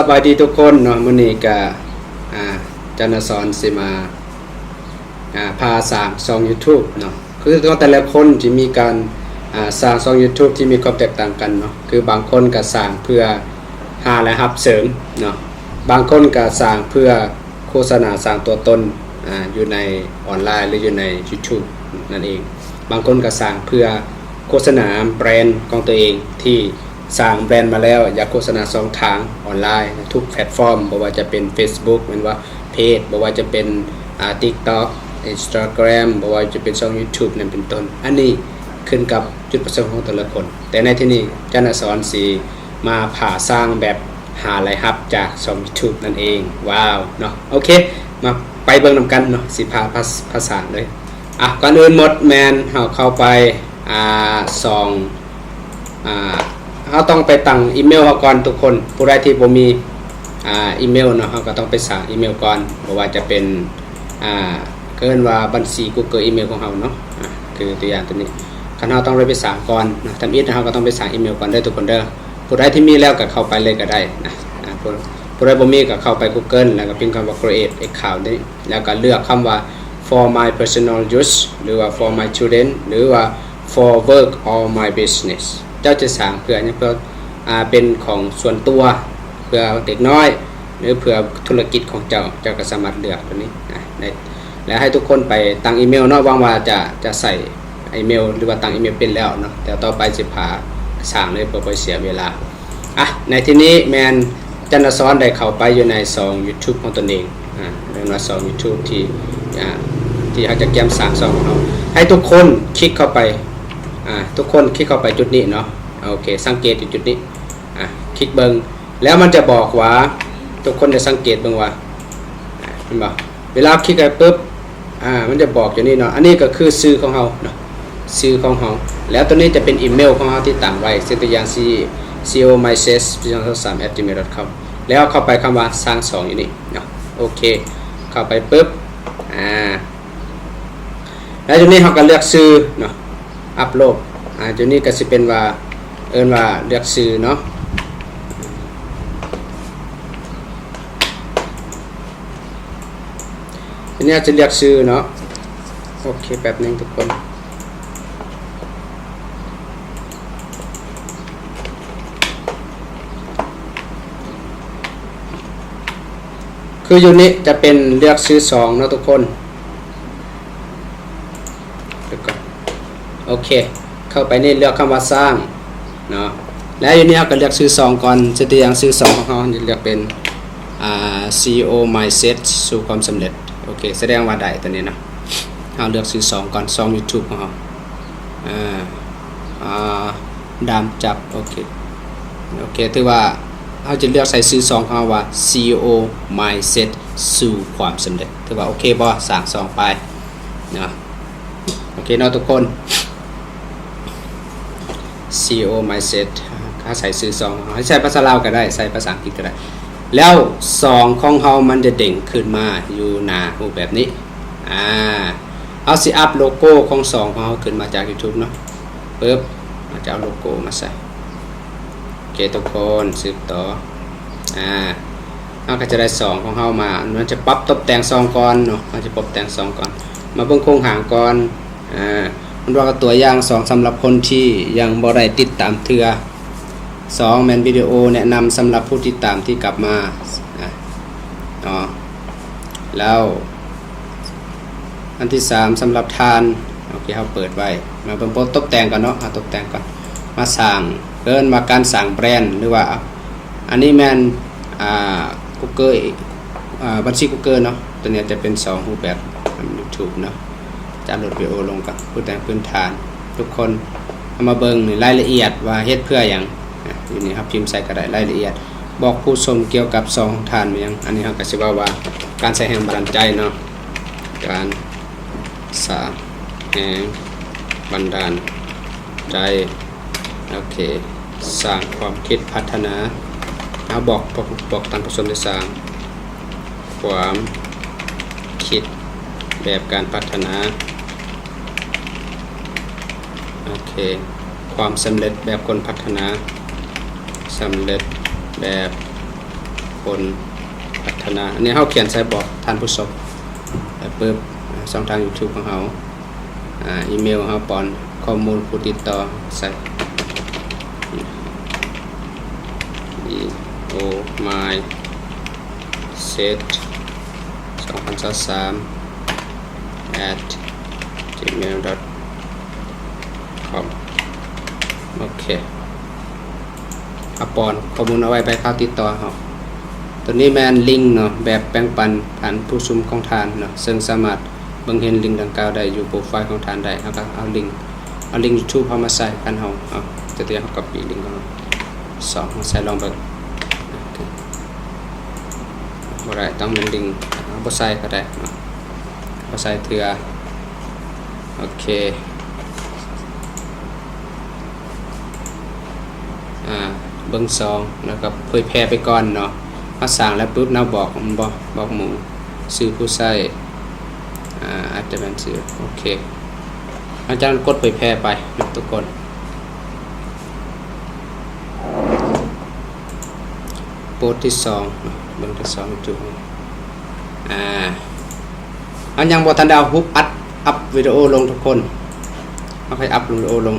บายดีทุกคนเนาะมื้อนี้ก็จันทสอนสิมาพาสร้างช่อง YouTube เนาะคือแต่ละคนจะมีการสร้างช่อง YouTube ที่มีความแตกต่างกันเนาะคือบางคนก็สร้างเพื่อหารายรับเสริมเนาะบางคนก็สร้างเพื่อโฆษณาสร้างตัวตนอยู่ในออนไลน์หรืออยู่ใน YouTube นั่นเองบางคนก็สร้างเพื่อโฆษณาแบรนด์ของตัวเองที่สร้างแบรนด์มาแล้วอยากโฆษณา2ทางออนไลน์ทุกแพลตฟอร์มบ่ว่าจะเป็น Facebook เหมือนว่าเพจบ่ว่าจะเป็นTikTok Instagram บ่ว่าจะเป็นช่อง YouTube นั่นเป็นต้นอันนี้ขึ้นกับจุดประสงค์ของแต่ละคนแต่ในที่นี้จันทสอนสีมาผ่าสร้างแบบหารายรับจากช่อง YouTube นั่นเองว้าวเนาะโอเคมาไปเบิ่งนำกันเนาะสิพาภาษาเลยก่อนอื่นหมดแมนเฮาเข้าไปเราต้องไปตั้งอีเมลเฮาก่อนทุกคนผู้ใดที่บ่มีอีเมลเนาะเราก็ต้องไปสร้างอีเมลก่อนบ่ว่าจะเป็นเกินว่าบัญชี Google อีเมลของเราเนาะคือตัวอย่างตัวนี้คันเราต้องไปสร้างก่อนนะทำอีกเราก็ต้องไปสร้างอีเมลก่อนได้ทุกคนเด้อผู้ใดที่มีแล้วก็เข้าไปเลยก็ได้นะผู้ใดบ่มีก็เข้าไป Google แล้วก็พิมพ์คำว่า create account ได้แล้วก็เลือกคำว่า for my personal use หรือว่า for my children หรือว่า for work or my business เจ้าจะสร้างเพื่อเป็นของส่วนตัวเพื่อเด็กน้อยหรือเพื่อธุรกิจของเจ้าก็สามารถเลือกตัวนี้ได้แล้วให้ทุกคนไปตั้งอีเมลเนาะหวังว่าจะใส่อีเมลหรือว่าตั้งอีเมลเป็นแล้วเนาะแต่ต่อไปสิพาสร้างเลยบ่เสียเวลาในที่นี้แมนจันทสอนได้เข้าไปอยู่ในช่อง YouTube ของตนเองเรียกว่าช่อง YouTube ที่เขาจะแกมสร้างช่องของเราให้ทุกคนคลิกเข้าไปทุกคนคลิกเข้าไปจุดนี้เนาะโอเคสังเกตจุดนี้คลิกเบิ่งแล้วมันจะบอกว่าทุกคนจะสังเกตเบิ่งว่าเห็นบ่เวลาคลิกไปปุ๊บมันจะบอกอย่างนี้เนาะอันนี้ก็คือชื่อของเราเนาะชื่อของเราแล้วตัวนี้จะเป็นอีเมลของเราที่ตั้งไว้เช่นตัวอย่าง co.myces.3@gmail.com แล้วเข้าไปคำว่าสร้างช่องอยู่นี่เนาะโอเคเข้าไปปุ๊บแล้วตัวนี้เราก็เลือกชื่อเนาะอัปโหลดตัวนี้ก็สิเป็นว่าว่าเลือกชื่อเนาะทีนี้จะเลือกชื่อเนาะโอเคแป๊บนึงทุกคนคืออยู่นี้จะเป็นเลือกชื่อ2เนาะทุกคนโอเคเข้าไปนี่เลือกคำว่าสร้างเนาะแล้วอยู่นี้เราก็เลือกชื่อ2ก่อนจะตัวอย่างชื่อ2ของเราจะเลือกเป็นCEO mindset สู่ความสำเร็จโอเคแสดงว่าได้ตัวนี้นะเราเลือกชื่อ2ก่อนช่อง YouTube ของเราดามจับโอเคถือว่าเราจะเลือกใส่ชื่อ2ของเราว่า CEO mindset สู่ความสำเร็จถือว่าโอเคบ่สร้าง2ไปเนาะโอเคเนาะทุกคน CEO mindset ถ้าใส่ชื่อ2ให้ใช้ภาษาลาวก็ได้ใส่ภาษาอังกฤษก็ได้แล้ว2ของเฮามันจะเด้งขึ้นมาอยู่หน้ารูปแบบนี้เอาสิอัพโลโก้ของ2ของเฮาขึ้นมาจาก YouTube เนาะปึ๊บเราจะเอาโลโก้มาใส่โอเคทุกคนสืบต่อเราก็จะได้2ของเฮามามันจะปรับตกแต่ง2ก่อนเนาะมันจะปรับแต่ง2ก่อนมาเบิ่งโครงหางก่อนมันว่าตัวอย่าง2สำหรับคนที่ยังบ่ได้ติดตามเทื่อ2แมนวิดีโอแนะนำสำหรับผู้ติดตามที่กลับมาแล้วอันที่3สำหรับทานโอเคเขาเปิดไว้มาเพิ่มโพสตกแต่งก่อนเนาะตกแต่งก่อนมาสร้างเริ่มมาการสร้างแบรนด์หรือว่าอันนี้แมนGoogle บัญชี Google เนาะตัวนี้จะเป็น2รูปแบบ YouTube เนาะจะอัปโหลดวิดีโอลงกับผู้แต่งพื้นฐานทุกคนเอามาเบิ่งในรายละเอียดว่าเฮ็ดเพื่ออย่างอยู่นี่ครับพิมพ์ใส่กระดาษรายละเอียดบอกผู้ชมเกี่ยวกับซองทานอย่างอันนี้เราก็สิว่าการใช้แรงบันดาลใจเนาะการสร้างแรงบันดาลใจโอเคสร้างความคิดพัฒนาเอาบอกตามผู้ชมได้สร้างความคิดแบบการพัฒนาโอเคความสำเร็จแบบคนพัฒนาสำเร็จแบบ คนพัฒนาอันนี้เฮาเขียนใส่บอกท่านผู้ชมแล้วปึ๊บช่องทาง YouTube ของเฮาอีเมลเฮาปอนข้อมูลผู้ติดต่อใส่ o my set 2023 at gmail.com โอเคเอาปอนข้อมูลเอาไว้ไปเข้าติดต่อเฮาตัวนี้แมนลิงก์เนาะแบบแบ่งปันผ่านผู้ชมของทานเนาะซึ่งสามารถเบิ่งเห็นลิงก์ดังกล่าวได้อยู่โปรไฟล์ของทานได้เฮาก็เอาลิงก์ YouTube เฮามาใส่กันเฮาจะเฮา copy ลิงก์ของเฮา2มาใส่ลองเบิ่งบ่ได้ต้องเป็นลิงก์บ่ใส่ก็ได้เนาะบ่ใส่เทื่อโอเคเบิ่ง2แล้วก็เผยแพร่ไปก่อนเนาะเฮาสร้างแล้วปุ๊บเราบอกหมู่ชื่อผู้ใช้อาจจะเป็นชื่อโอเคอาจารย์กดเผยแพร่ไปนะทุกคนโปรดที่2เบิ่งที่2จุดอันยังบ่ทันได้เอาอัพวิดีโอลงทุกคนเอาให้อัพวิดีโอลง